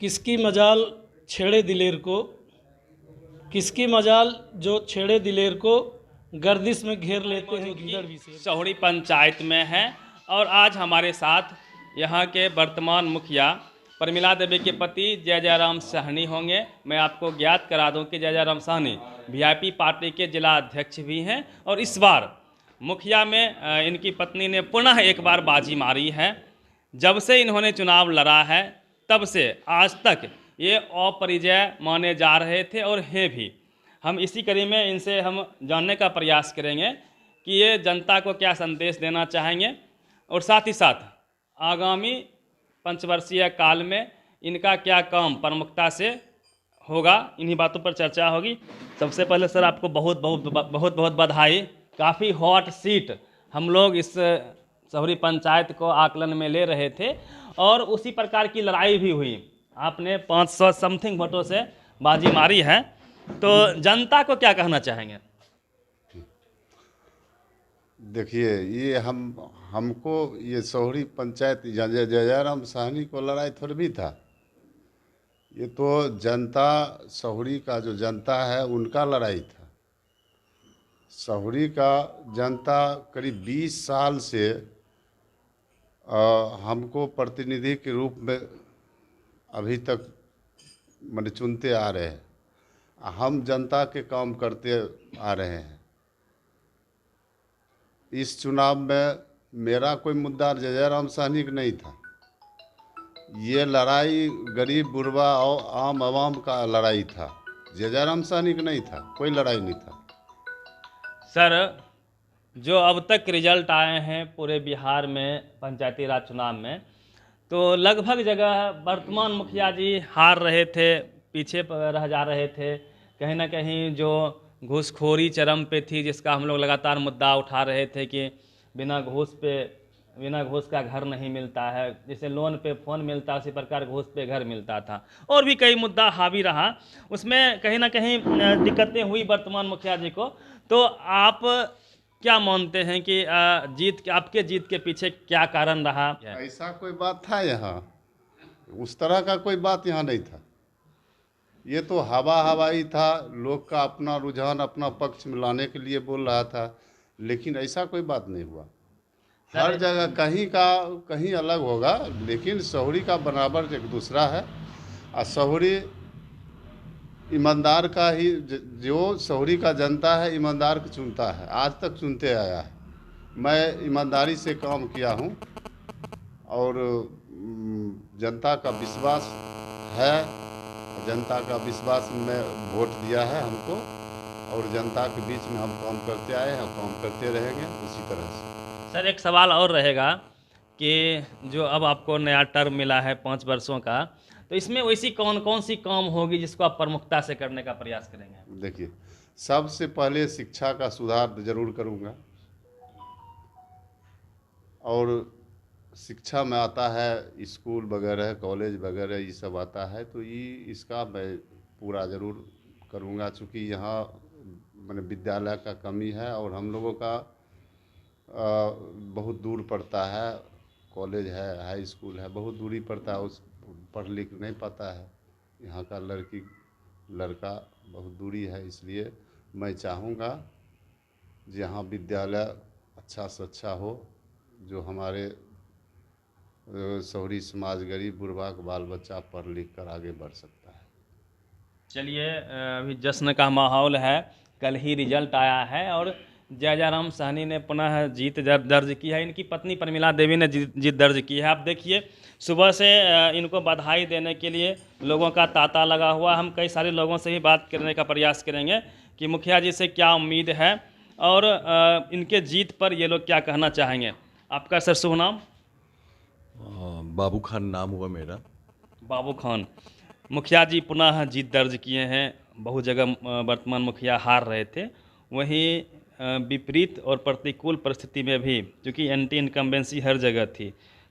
किसकी मजाल छेड़े दिलेर को, किसकी मजाल जो छेड़े दिलेर को, गर्दिश में घेर लेते हैं गीदड़ भी शेर। सहुरी पंचायत में है और आज हमारे साथ यहाँ के वर्तमान मुखिया प्रमिला देवी के पति जय जयराम साहनी होंगे। मैं आपको ज्ञात करा दूं कि जय जयराम साहनी वीआईपी पार्टी के जिला अध्यक्ष भी हैं और इस बार मुखिया में इनकी पत्नी ने पुनः एक बार बाजी मारी है। जब से इन्होंने चुनाव लड़ा है तब से आज तक ये अपरिजय माने जा रहे थे और हैं भी। हम इसी कड़ी में इनसे हम जानने का प्रयास करेंगे कि ये जनता को क्या संदेश देना चाहेंगे और साथ ही साथ आगामी पंचवर्षीय काल में इनका क्या काम प्रमुखता से होगा, इन्हीं बातों पर चर्चा होगी। सबसे पहले सर आपको बहुत बहुत बधाई। काफ़ी हॉट सीट हम लोग इस सहुरी पंचायत को आकलन में ले रहे थे और उसी प्रकार की लड़ाई भी हुई। आपने 500 समथिंग वोटों से बाजी मारी है, तो जनता को क्या कहना चाहेंगे? देखिए, ये हमको ये सहुरी पंचायत जय जयराम साहनी को लड़ाई थोड़ी भी था। ये तो जनता, सहुरी का जो जनता है उनका लड़ाई था। सहुरी का जनता करीब 20 साल से हमको प्रतिनिधि के रूप में अभी तक मैंने चुनते आ रहे हैं। हम जनता के काम करते आ रहे हैं। इस चुनाव में मेरा कोई मुद्दा जय जयराम साहनी का नहीं था। ये लड़ाई गरीब बुढ़वा और आम आवाम का लड़ाई था, जय जयराम साहनी का नहीं था। कोई लड़ाई नहीं था। सर, जो अब तक रिजल्ट आए हैं पूरे बिहार में पंचायती राज चुनाव में, तो लगभग जगह वर्तमान मुखिया जी हार रहे थे, पीछे रह जा रहे थे। कहीं ना कहीं जो घूसखोरी चरम पे थी, जिसका हम लोग लगातार मुद्दा उठा रहे थे कि बिना घूस का घर नहीं मिलता है, जैसे लोन पे फ़ोन मिलता है उसी प्रकार घूस पे घर मिलता था, और भी कई मुद्दा हावी रहा। उसमें कहीं ना कहीं दिक्कतें हुई वर्तमान मुखिया जी को। तो आप क्या मानते हैं कि आपके जीत के पीछे क्या कारण रहा? ऐसा कोई बात था यहाँ? उस तरह का कोई बात यहाँ नहीं था। ये तो हवाई था, लोग का अपना रुझान अपना पक्ष में लाने के लिए बोल रहा था, लेकिन ऐसा कोई बात नहीं हुआ। हर जगह कहीं अलग होगा, लेकिन सहुरी का बराबर एक दूसरा है। और सहुरी ईमानदार का ही, जो सहुरी का जनता है ईमानदार को चुनता है, आज तक चुनते आया है। मैं ईमानदारी से काम किया हूँ और जनता का विश्वास है, जनता का विश्वास में वोट दिया है हमको, और जनता के बीच में हम काम करते आए हैं, काम करते रहेंगे उसी तरह से। सर, एक सवाल और रहेगा कि जो अब आपको नया टर्म मिला है 5 वर्षों का, तो इसमें वैसी कौन सी काम होगी जिसको आप प्रमुखता से करने का प्रयास करेंगे? देखिए, सबसे पहले शिक्षा का सुधार जरूर करूँगा, और शिक्षा में आता है स्कूल वगैरह, कॉलेज वगैरह, ये सब आता है, तो इसका मैं पूरा ज़रूर करूँगा। चूँकि यहाँ मैंने विद्यालय का कमी है और हम लोगों का बहुत दूर पड़ता है। कॉलेज है, हाई स्कूल है, बहुत दूरी पड़ता है, उस पढ़ लिख नहीं पाता है। यहाँ का लड़का बहुत दूरी है, इसलिए मैं चाहूँगा जहाँ विद्यालय अच्छा से अच्छा हो, जो हमारे सहुरी समाज गरीब बुढ़वा का बाल बच्चा पढ़ लिख कर आगे बढ़ सकता है। चलिए, अभी जश्न का माहौल है, कल ही रिजल्ट आया है और जय जयराम साहनी ने पुनः जीत दर्ज की है। इनकी पत्नी प्रमिला देवी ने जीत दर्ज की है। आप देखिए, सुबह से इनको बधाई देने के लिए लोगों का तांता लगा हुआ। हम कई सारे लोगों से ही बात करने का प्रयास करेंगे कि मुखिया जी से क्या उम्मीद है और इनके जीत पर ये लोग क्या कहना चाहेंगे। आपका सर शुभ नाम? बाबू खान नाम हुआ मेरा। बाबू खान। मुखिया जी पुनः जीत दर्ज किए हैं। बहुत जगह वर्तमान मुखिया हार रहे थे, वहीं विपरीत और प्रतिकूल परिस्थिति में भी, क्योंकि एंटी इनकम्बेंसी हर जगह थी,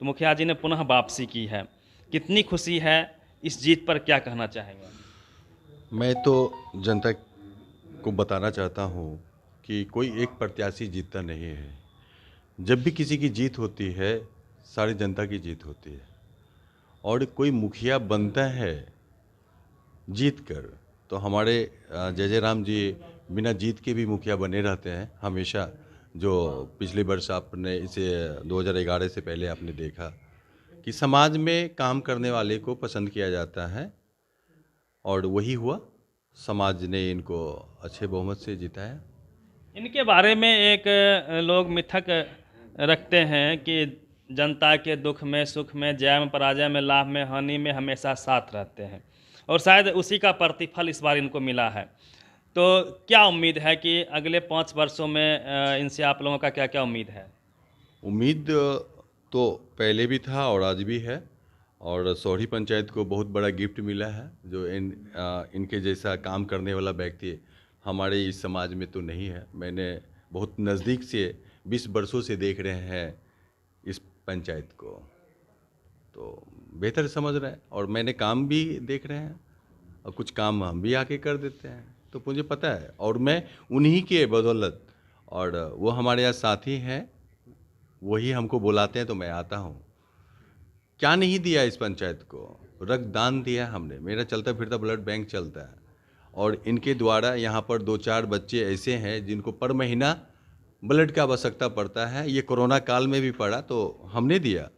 तो मुखिया जी ने पुनः वापसी की है। कितनी खुशी है इस जीत पर, क्या कहना चाहेंगे? मैं तो जनता को बताना चाहता हूँ कि कोई एक प्रत्याशी जीतता नहीं है। जब भी किसी की जीत होती है, सारी जनता की जीत होती है। और कोई मुखिया बनता है जीत कर, तो हमारे जय जय राम जी बिना जीत के भी मुखिया बने रहते हैं हमेशा। जो पिछले वर्ष आपने इसे 2011 से पहले आपने देखा कि समाज में काम करने वाले को पसंद किया जाता है, और वही हुआ। समाज ने इनको अच्छे बहुमत से जिताया। इनके बारे में एक लोग मिथक रखते हैं कि जनता के दुख में सुख में, जय में पराजय में, लाभ में हानि में हमेशा साथ रहते हैं, और शायद उसी का प्रतिफल इस बार इनको मिला है। तो क्या उम्मीद है कि अगले 5 वर्षों में इनसे आप लोगों का क्या क्या उम्मीद है? उम्मीद तो पहले भी था और आज भी है, और सोहरी पंचायत को बहुत बड़ा गिफ्ट मिला है। जो इनके जैसा काम करने वाला व्यक्ति हमारे इस समाज में तो नहीं है। मैंने बहुत नज़दीक से 20 वर्षों से देख रहे हैं इस पंचायत को, तो बेहतर समझ रहे हैं, और मैंने काम भी देख रहे हैं, और कुछ काम हम भी आके कर देते हैं, तो मुझे पता है। और मैं उन्हीं के बदौलत, और वो हमारे यहाँ साथी हैं, वही हमको बुलाते हैं तो मैं आता हूँ। क्या नहीं दिया इस पंचायत को? रक्तदान दिया हमने। मेरा चलता फिरता ब्लड बैंक चलता है, और इनके द्वारा यहाँ पर 2-4 बच्चे ऐसे हैं जिनको पर महीना ब्लड का आवश्यकता पड़ता है। ये कोरोना काल में भी पड़ा तो हमने दिया।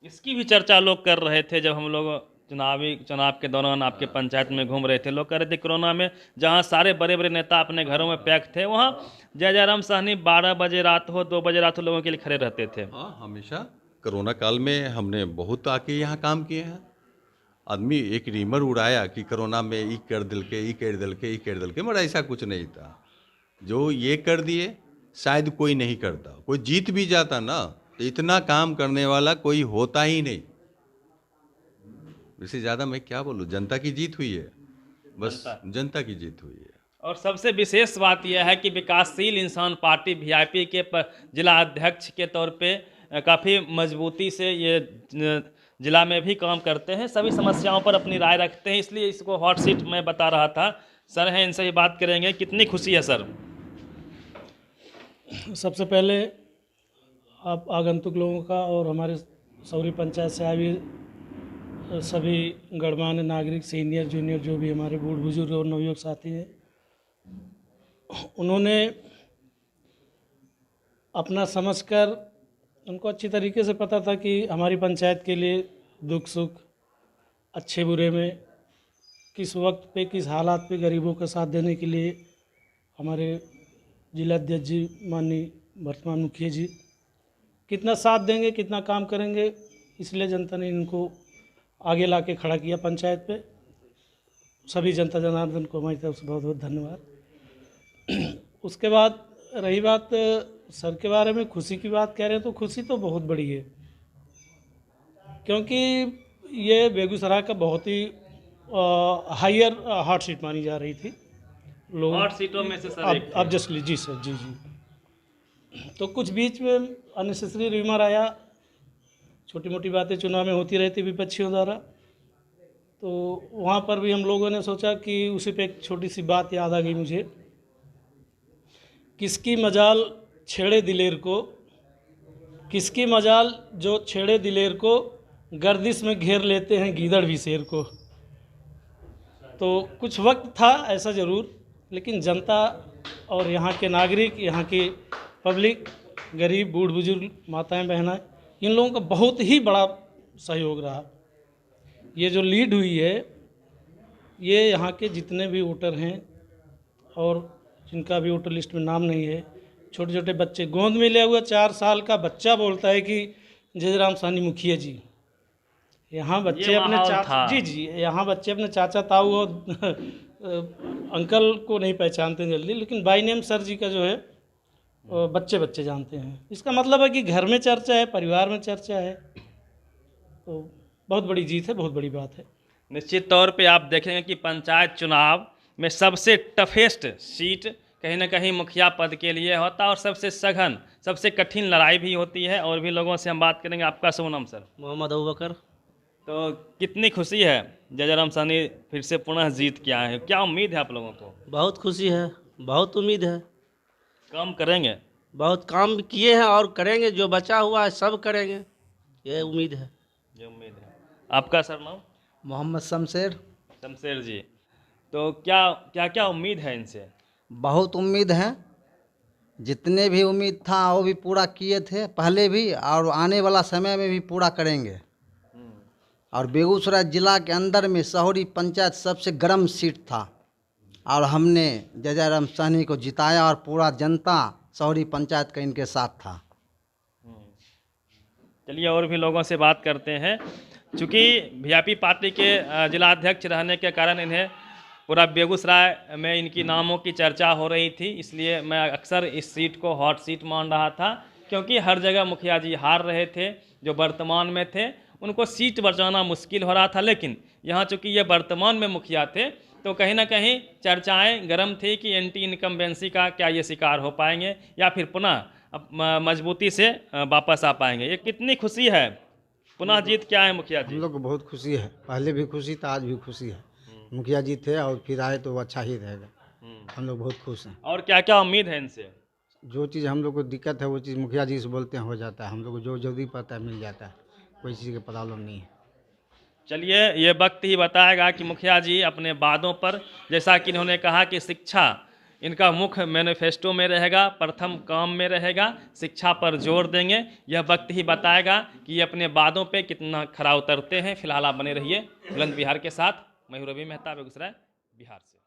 इसकी भी चर्चा लोग कर रहे थे जब हम लोग चुनाव के दौरान आपके पंचायत में घूम रहे थे। लोग कह रहे थे कोरोना में जहाँ सारे बड़े बड़े नेता अपने घरों में पैक थे, वहाँ जय जय राम साहनी 12 बजे रात हो 2 बजे रात हो लोगों के लिए खड़े रहते थे। हाँ, हमेशा कोरोना काल में हमने बहुत आके यहाँ काम किए हैं। आदमी एक रीमर उड़ाया कि कोरोना में ई कर दिल के, मगर ऐसा कुछ नहीं था। जो ये कर दिए शायद कोई नहीं करता। कोई जीत भी जाता ना तो इतना काम करने वाला कोई होता ही नहीं। इससे ज़्यादा मैं क्या बोलूँ? जनता की जीत हुई है, बस जनता की जीत हुई है। और सबसे विशेष बात यह है कि विकासशील इंसान पार्टी वीआईपी के जिला अध्यक्ष के तौर पे काफ़ी मजबूती से ये जिला में भी काम करते हैं, सभी समस्याओं पर अपनी राय रखते हैं, इसलिए इसको हॉट सीट मैं बता रहा था। सर हैं, इनसे ही बात करेंगे। कितनी खुशी है सर? सबसे पहले आप आगंतुक लोगों का और हमारे सौरी पंचायत से आए हुए सभी गणमान्य नागरिक, सीनियर जूनियर जो भी हमारे बूढ़ बुजुर्ग और नवयुवक साथी हैं, उन्होंने अपना समझकर, उनको अच्छी तरीके से पता था कि हमारी पंचायत के लिए दुख सुख, अच्छे बुरे में, किस वक्त पे किस हालात पे गरीबों का साथ देने के लिए हमारे जिला अध्यक्ष जी माननीय वर्तमान मुखिया जी कितना साथ देंगे, कितना काम करेंगे, इसलिए जनता ने इनको आगे ला के खड़ा किया पंचायत पे। सभी जनता जनार्दन को हमारी तरफ से बहुत बहुत धन्यवाद। उसके बाद रही बात सर के बारे में, खुशी की बात कह रहे हैं तो खुशी तो बहुत बड़ी है, क्योंकि ये बेगूसराय का बहुत ही हायर हॉट सीट मानी जा रही थी। लोग हॉट सीटों में से सर एक अब जस्ट जी सर, जी जी। तो कुछ बीच में अननेसेसरी र्यूमर आया, छोटी मोटी बातें चुनाव में होती रहती विपक्षियों द्वारा, तो वहाँ पर भी हम लोगों ने सोचा कि उसी पे एक छोटी सी बात याद आ गई मुझे। किसकी मजाल छेड़े दिलेर को, किसकी मजाल जो छेड़े दिलेर को, गर्दिश में घेर लेते हैं गीदड़ भी शेर को। तो कुछ वक्त था ऐसा ज़रूर, लेकिन जनता और यहाँ के नागरिक, यहाँ की पब्लिक, गरीब बूढ़ बुजुर्ग, माताएं बहनें, इन लोगों का बहुत ही बड़ा सहयोग रहा। ये जो लीड हुई है, ये यहाँ के जितने भी वोटर हैं और जिनका भी वोटर लिस्ट में नाम नहीं है, छोटे छोटे बच्चे, गोद में लिया हुआ 4 साल का बच्चा बोलता है कि जय राम साहनी मुखिया जी। यहाँ बच्चे अपने चाचा, जी जी, यहाँ बच्चे अपने चाचा ताऊ और अंकल को नहीं पहचानते जल्दी, लेकिन बाई नेम सर जी का जो है बच्चे बच्चे जानते हैं। इसका मतलब है कि घर में चर्चा है, परिवार में चर्चा है, तो बहुत बड़ी जीत है, बहुत बड़ी बात है। निश्चित तौर पे आप देखेंगे कि पंचायत चुनाव में सबसे टफेस्ट सीट कहीं ना कहीं मुखिया पद के लिए होता है, और सबसे सघन, सबसे कठिन लड़ाई भी होती है। और भी लोगों से हम बात करेंगे। आपका शुभ नाम सर? मोहम्मद अबूबकर। तो कितनी खुशी है जय जय राम साहनी फिर से पुनः जीत के आए हैं? क्या उम्मीद है आप लोगों को? बहुत खुशी है, बहुत उम्मीद है। काम करेंगे? बहुत काम किए हैं और करेंगे, जो बचा हुआ है सब करेंगे, ये उम्मीद है। ये उम्मीद है। आपका सर नाम? मोहम्मद शमशेर। शमशेर जी, तो क्या क्या क्या उम्मीद है इनसे? बहुत उम्मीद है, जितने भी उम्मीद था वो भी पूरा किए थे पहले भी, और आने वाला समय में भी पूरा करेंगे। और बेगूसराय जिला के अंदर में सहोरी पंचायत सबसे गर्म सीट था, और हमने जयराम साहनी को जिताया, और पूरा जनता सहोरी पंचायत का इनके साथ था। चलिए और भी लोगों से बात करते हैं। चूँकि वीआईपी पार्टी के जिला अध्यक्ष रहने के कारण इन्हें पूरा बेगूसराय में इनकी नामों की चर्चा हो रही थी, इसलिए मैं अक्सर इस सीट को हॉट सीट मान रहा था, क्योंकि हर जगह मुखिया जी हार रहे थे। जो वर्तमान में थे उनको सीट बचाना मुश्किल हो रहा था, लेकिन यहाँ चूँकि ये वर्तमान में मुखिया थे तो कहीं ना कहीं चर्चाएं गर्म थी कि एंटी इनकम्बेंसी का क्या ये शिकार हो पाएंगे या फिर पुनः मजबूती से वापस आ पाएंगे। ये कितनी खुशी है, पुनः जीत क्या है मुखिया जी? हम लोग को बहुत खुशी है, पहले भी खुशी था, आज भी खुशी है। मुखिया जी थे और फिर आए तो अच्छा ही रहेगा। हम लोग बहुत खुश हैं। और क्या क्या उम्मीद है इनसे? जो चीज़ हम लोग को दिक्कत है वो चीज़ मुखिया जी से बोलते हैं हो जाता है। हम लोग को जो जल्दी पता है मिल जाता है, कोई चीज़ की प्रॉब्लम नहीं है। चलिए ये वक्त ही बताएगा कि मुखिया जी अपने वादों पर, जैसा कि इन्होंने कहा कि शिक्षा इनका मुख्य मैनिफेस्टो में रहेगा, प्रथम काम में रहेगा, शिक्षा पर जोर देंगे। यह वक्त ही बताएगा कि ये अपने वादों पे कितना खरा उतरते हैं। फिलहाल आप बने रहिए बुलंद बिहार के साथ। मैं हूं रवि मेहता, बेगूसराय बिहार से।